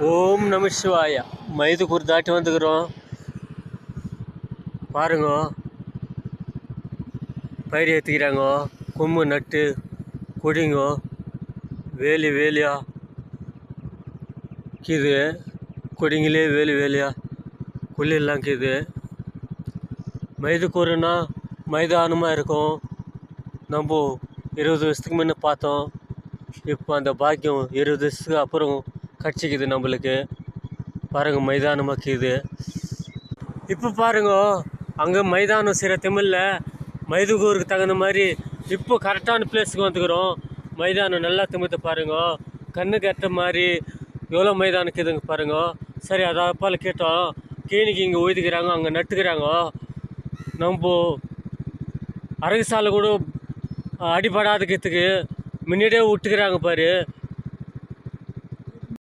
ஓம் நம சிவாயா. மைதுக்கூர் தாட்டி வந்துக்கிறோம். பாருங்க, பயிர் ஏற்றிக்கிறாங்க. கொம்பு நட்டு கொடிங்க வேலி வேலியா கீது, கொடிங்களே வேலி வேலியா கொல்லியெல்லாம் கீது. மைதுக்கூறுனா மைதானமாக இருக்கும். நம்ம 20 வருஷத்துக்கு முன்னே பார்த்தோம். இப்போ அந்த பாக்கியம் 20 வருஷத்துக்கு அப்புறம் கட்சிக்குது நம்மளுக்கு. பாருங்கள், மைதானமாக கீது. இப்போ பாருங்க, அங்கே மைதானம் சில திமிழில் மைதுக்கூருக்கு தகுந்த மாதிரி இப்போ கரெக்டான பிளேஸுக்கு வந்துக்கிறோம். மைதானம் நல்லா திமித்து பாருங்க, கண்ணுக்கு எட்ட மாதிரி எவ்வளோ மைதானம் இருக்குதுங்க பாருங்க. சரி, அதாப்பால் கேட்டோம். கீனிக்கு இங்கே ஒய்துக்கிறாங்க, அங்கே நட்டுக்கிறாங்க. நம்ம அரகு சாலை கூட அடிபடாதுக்கிறதுக்கு முன்னாடியே விட்டுக்கிறாங்க பாரு.